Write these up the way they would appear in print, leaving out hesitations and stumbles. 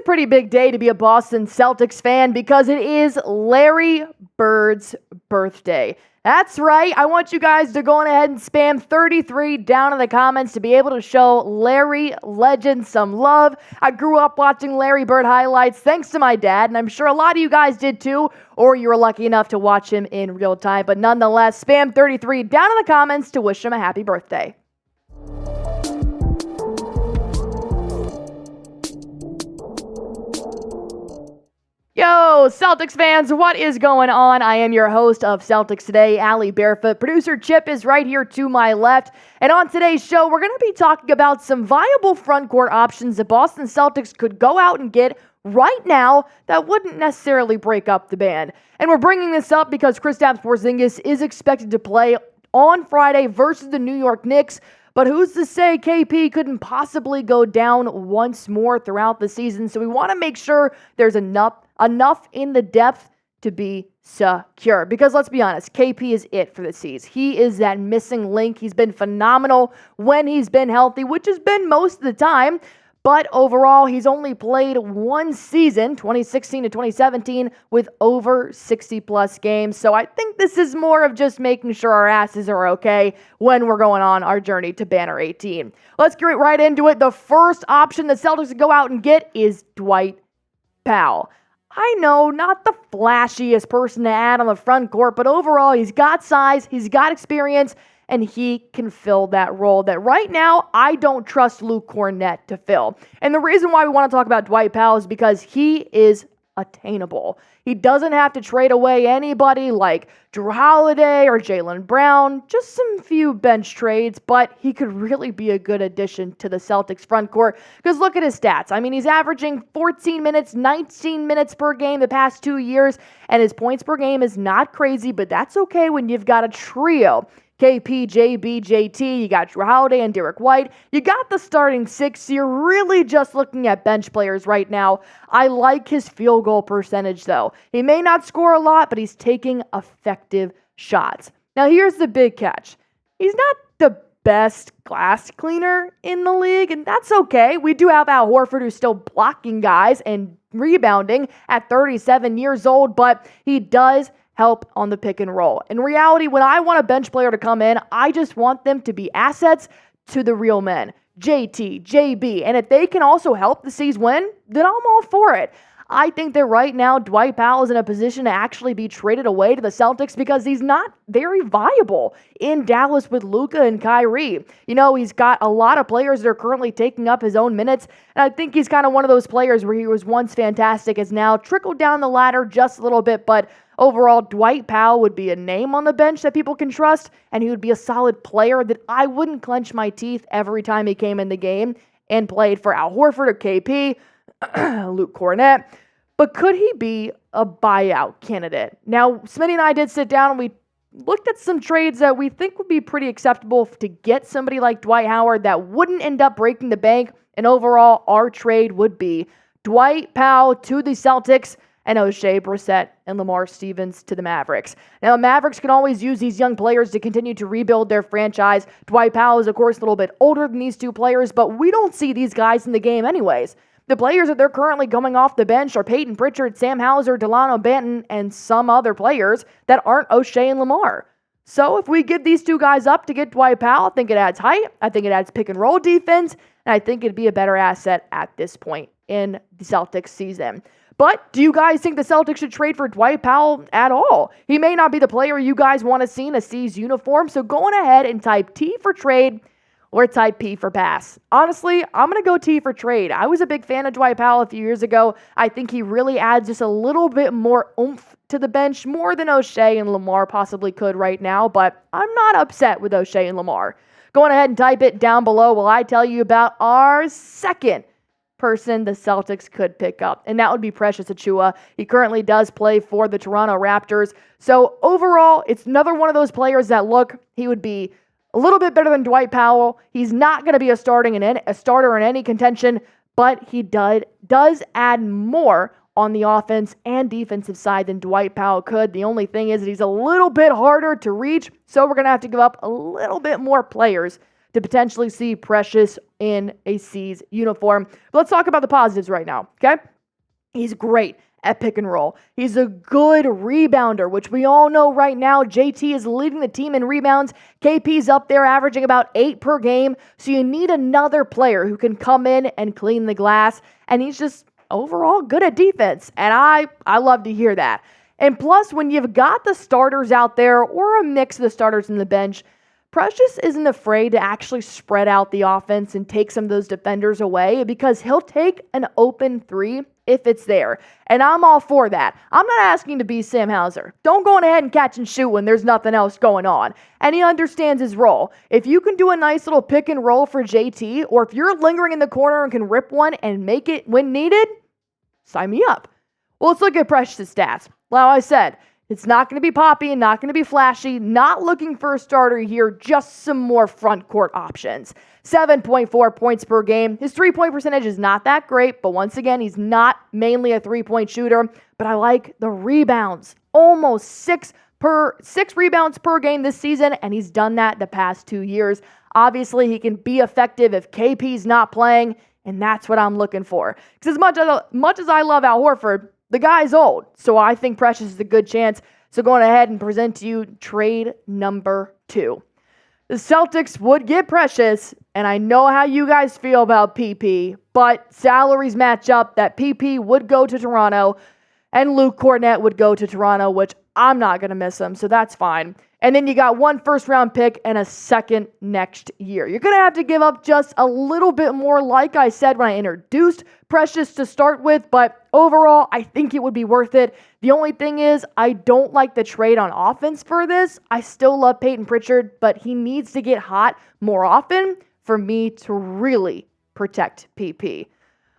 a pretty big day to be a Boston Celtics fan because it is Larry Bird's birthday. That's right. I want you guys to go on ahead and spam 33 down in the comments to be able to show Larry Legend some love. I grew up watching Larry Bird highlights thanks to my dad, and I'm sure a lot of you guys did too, or you were lucky enough to watch him in real time. But nonetheless, spam 33 down in the comments to wish him a happy birthday. Yo, Celtics fans, what is going on? I am your host of Celtics Today, Allie Barefoot. Producer Chip is right here to my left. And on today's show, we're going to be talking about some viable front court options that Boston Celtics could go out and get right now that wouldn't necessarily break up the band. And we're bringing this up because Kristaps Porzingis is expected to play on Friday versus the New York Knicks. But who's to say KP couldn't possibly go down once more throughout the season? So we want to make sure there's enough in the depth to be secure. Because let's be honest, KP is it for the C's. He is that missing link. He's been phenomenal when he's been healthy, which has been most of the time. But overall, he's only played one season, 2016 to 2017, with over 60-plus games. So I think this is more of just making sure our asses are okay when we're going on our journey to Banner 18. Let's get right into it. The first option the Celtics can go out and get is Dwight Powell. I know, not the flashiest person to add on the front court, but overall, he's got size, he's got experience, and he can fill that role that right now I don't trust Luke Kornet to fill. And the reason why we want to talk about Dwight Powell is because he is attainable. He doesn't have to trade away anybody like Drew Holiday or Jaylen Brown, just some few bench trades, but he could really be a good addition to the Celtics front court because look at his stats. I mean, he's averaging 14 minutes, 19 minutes per game the past 2 years, and his points per game is not crazy, but that's okay when you've got a trio. KP, JB, JT, you got Drew Holiday and Derek White. You got the starting six. You're really just looking at bench players right now. I like his field goal percentage, though. He may not score a lot, but he's taking effective shots. Now, here's the big catch. He's not the best glass cleaner in the league, and that's okay. We do have Al Horford who's still blocking guys and rebounding at 37 years old, but he does help on the pick and roll. In reality, when I want a bench player to come in, I just want them to be assets to the real men. JT, JB, and if they can also help the C's win, then I'm all for it. I think that right now, Dwight Powell is in a position to actually be traded away to the Celtics because he's not very viable in Dallas with Luka and Kyrie. You know, he's got a lot of players that are currently taking up his own minutes, and I think he's kind of one of those players where he was once fantastic, has now trickled down the ladder just a little bit, but overall, Dwight Powell would be a name on the bench that people can trust, and he would be a solid player that I wouldn't clench my teeth every time he came in the game and played for Al Horford or KP, Luke Kornet. But could he be a buyout candidate? Now, Smitty and I did sit down and we looked at some trades that we think would be pretty acceptable to get somebody like Dwight Howard that wouldn't end up breaking the bank. And overall, our trade would be Dwight Powell to the Celtics and Oshae Brissett and Lamar Stevens to the Mavericks. Now, the Mavericks can always use these young players to continue to rebuild their franchise. Dwight Powell is, of course, a little bit older than these two players, but we don't see these guys in the game anyways. The players that they're currently coming off the bench are Peyton Pritchard, Sam Hauser, Delano Banton, and some other players that aren't Oshae and Lamar. So if we give these two guys up to get Dwight Powell, I think it adds height, I think it adds pick and roll defense, and I think it'd be a better asset at this point in the Celtics season. But do you guys think the Celtics should trade for Dwight Powell at all? He may not be the player you guys want to see in a C's uniform, so go on ahead and type T for trade or type P for pass. Honestly, I'm going to go T for trade. I was a big fan of Dwight Powell a few years ago. I think he really adds just a little bit more oomph to the bench, more than Oshae and Lamar possibly could right now, but I'm not upset with Oshae and Lamar. Go on ahead and type it down below while I tell you about our second person the Celtics could pick up, and that would be Precious Achiwua. He currently does play for the Toronto Raptors. So overall, it's another one of those players that he would be a little bit better than Dwight Powell. He's not going to be a starter in any contention, but he does add more on the offense and defensive side than Dwight Powell could. The only thing is that he's a little bit harder to reach, so we're going to have to give up a little bit more players to potentially see Precious in a C's uniform. But let's talk about the positives right now, okay? He's great at pick and roll. He's a good rebounder, which we all know right now JT is leading the team in rebounds. KP's up there averaging about 8 per game. So you need another player who can come in and clean the glass. And he's just overall good at defense. And I love to hear that. And plus, when you've got the starters out there or a mix of the starters in the bench, Precious isn't afraid to actually spread out the offense and take some of those defenders away because he'll take an open three if it's there. And I'm all for that. I'm not asking to be Sam Hauser. Don't go ahead and catch and shoot when there's nothing else going on. And he understands his role. If you can do a nice little pick and roll for JT, or if you're lingering in the corner and can rip one and make it when needed, sign me up. Well, let's look at Precious' stats. Like I said, it's not going to be poppy and not going to be flashy. Not looking for a starter here, just some more front court options. 7.4 points per game. His three-point percentage is not that great, but once again, he's not mainly a three-point shooter. But I like the rebounds. Almost 6 rebounds per game this season, and he's done that the past 2 years. Obviously, he can be effective if KP's not playing, and that's what I'm looking for. Because as much as I love Al Horford, the guy's old, so I think Precious is a good chance. So going ahead and present to you trade number 2. The Celtics would get Precious, and I know how you guys feel about PP, but salaries match up that PP would go to Toronto and Luke Kornet would go to Toronto, which I'm not going to miss him, so that's fine. And then you got 1 first-round pick and a second next year. You're going to have to give up just a little bit more, like I said when I introduced Precious to start with, but overall, I think it would be worth it. The only thing is, I don't like the trade on offense for this. I still love Peyton Pritchard, but he needs to get hot more often for me to really protect PP.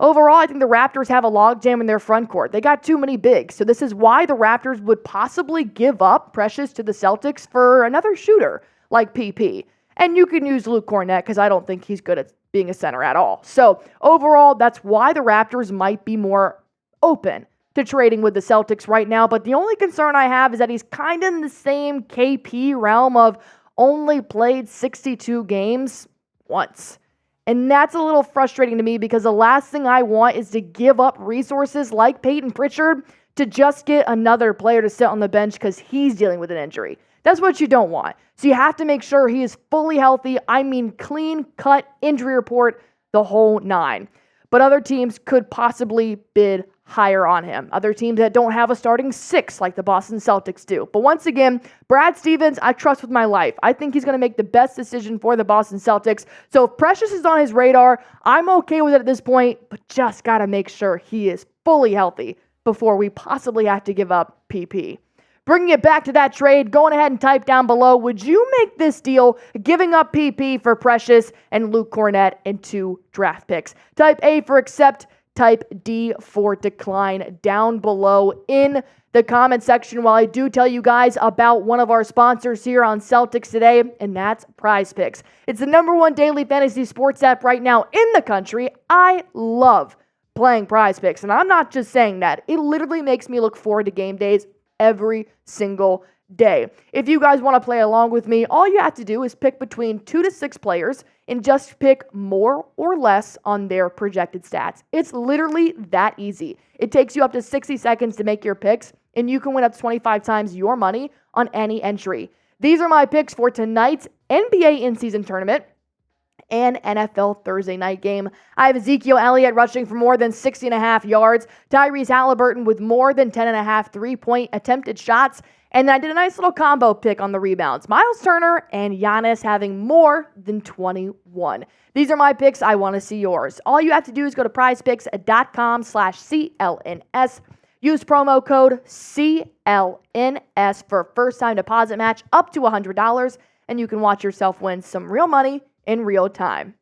Overall, I think the Raptors have a logjam in their front court. They got too many bigs, so this is why the Raptors would possibly give up Precious to the Celtics for another shooter like PP. And you can use Luke Kornet because I don't think he's good at being a center at all. So overall, that's why the Raptors might be more open to trading with the Celtics right now. But the only concern I have is that he's kind of in the same KP realm of only played 62 games once. And that's a little frustrating to me because the last thing I want is to give up resources like Peyton Pritchard to just get another player to sit on the bench because he's dealing with an injury. That's what you don't want. So you have to make sure he is fully healthy. I mean, clean cut injury report, the whole 9. But other teams could possibly bid higher on him. Other teams that don't have a starting 6 like the Boston Celtics do. But once again, Brad Stevens, I trust with my life. I think he's going to make the best decision for the Boston Celtics. So if Precious is on his radar, I'm okay with it at this point, but just got to make sure he is fully healthy before we possibly have to give up PP. Bringing it back to that trade, going ahead and type down below, would you make this deal giving up PP for Precious and Luke Kornet and 2 draft picks? Type A for accept, type D for decline down below in the comment section while I do tell you guys about one of our sponsors here on Celtics Today, and that's Prize Picks. It's the #1 daily fantasy sports app right now in the country. I love playing Prize Picks, and I'm not just saying that. It literally makes me look forward to game days every single day. If you guys want to play along with me, all you have to do is pick between 2 to 6 players and just pick more or less on their projected stats. It's literally that easy. It takes you up to 60 seconds to make your picks, and you can win up to 25 times your money on any entry. These are my picks for tonight's NBA in-season tournament and NFL Thursday night game. I have Ezekiel Elliott rushing for more than 60.5 yards, Tyrese Halliburton with more than 10.5 three-point attempted shots, and then I did a nice little combo pick on the rebounds. Miles Turner and Giannis having more than 21. These are my picks. I want to see yours. All you have to do is go to prizepicks.com/CLNS. Use promo code CLNS for a first-time deposit match up to $100, and you can watch yourself win some real money in real time.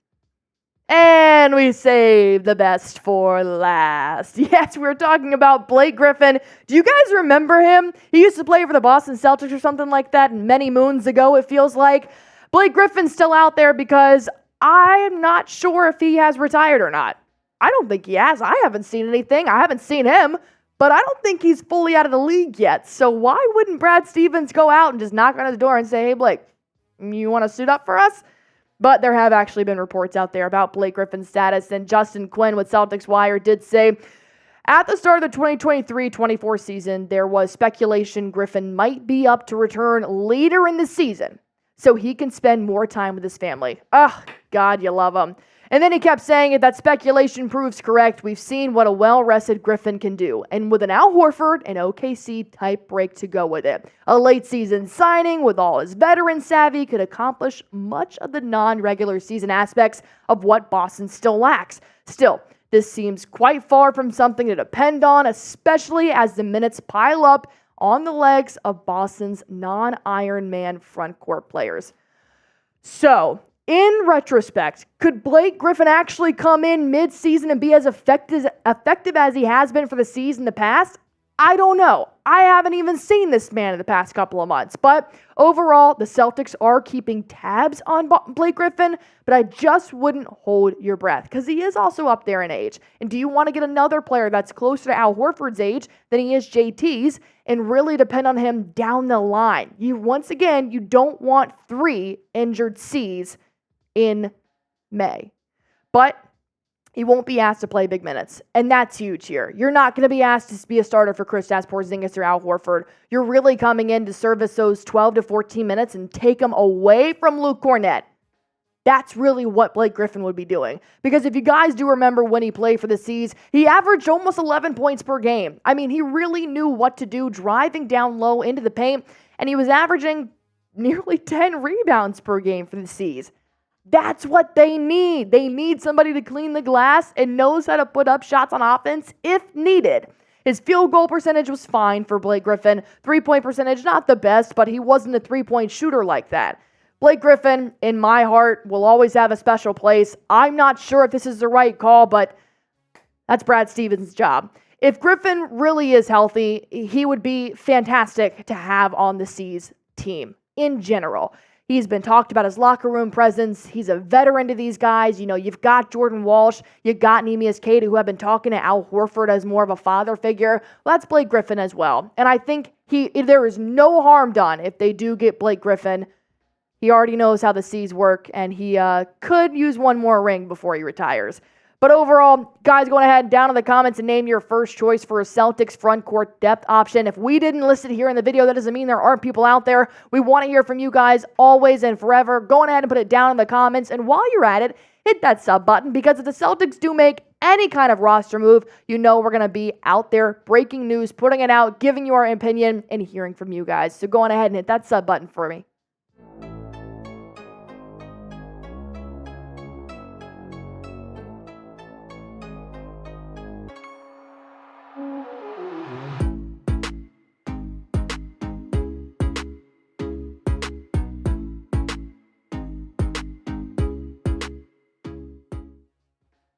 And we save the best for last. Yes, we're talking about Blake Griffin. Do you guys remember him? He used to play for the Boston Celtics or something like that many moons ago, it feels like. Blake Griffin's still out there because I'm not sure if he has retired or not. I don't think he has. I haven't seen anything. I haven't seen him, but I don't think he's fully out of the league yet. So why wouldn't Brad Stevens go out and just knock on his door and say, hey, Blake, you want to suit up for us? But there have actually been reports out there about Blake Griffin's status, and Justin Quinn with Celtics Wire did say, at the start of the 2023-24 season, there was speculation Griffin might be up to return later in the season so he can spend more time with his family. Ugh, God, you love him. And then he kept saying, if that speculation proves correct, we've seen what a well-rested Griffin can do. And with an Al Horford and OKC-type break to go with it, a late-season signing with all his veteran savvy could accomplish much of the non-regular season aspects of what Boston still lacks. Still, this seems quite far from something to depend on, especially as the minutes pile up on the legs of Boston's non-Iron Man frontcourt players. So, in retrospect, could Blake Griffin actually come in mid-season and be as effective as he has been for the season in the past? I don't know. I haven't even seen this man in the past couple of months. But overall, the Celtics are keeping tabs on Blake Griffin, but I just wouldn't hold your breath because he is also up there in age. And do you want to get another player that's closer to Al Horford's age than he is JT's and really depend on him down the line? Once again, you don't want 3 injured C's in May. But he won't be asked to play big minutes, and that's huge here. You're not going to be asked to be a starter for Kristaps Porzingis or Al Horford. You're really coming in to service those 12 to 14 minutes and take them away from Luke Kornet. That's really what Blake Griffin would be doing. Because if you guys do remember when he played for the C's, he averaged almost 11 points per game. I mean, he really knew what to do driving down low into the paint, and he was averaging nearly 10 rebounds per game for the C's. That's what they need. They need somebody to clean the glass and knows how to put up shots on offense if needed. His field goal percentage was fine for Blake Griffin. 3-point percentage, not the best, but he wasn't a 3-point shooter like that. Blake Griffin, in my heart, will always have a special place. I'm not sure if this is the right call, but that's Brad Stevens' job. If Griffin really is healthy, he would be fantastic to have on the C's team in general. He's been talked about his locker room presence. He's a veteran to these guys. You know, you've got Jordan Walsh. You've got Neemias Queta, who have been talking to Al Horford as more of a father figure. Well, that's Blake Griffin as well. And I think there is no harm done if they do get Blake Griffin. He already knows how the C's work, and he could use one more ring before he retires. But overall, guys, go ahead down in the comments and name your first choice for a Celtics front court depth option. If we didn't list it here in the video, that doesn't mean there aren't people out there. We want to hear from you guys always and forever. Go ahead and put it down in the comments. And while you're at it, hit that sub button, because if the Celtics do make any kind of roster move, you know we're going to be out there breaking news, putting it out, giving you our opinion, and hearing from you guys. So go on ahead and hit that sub button for me.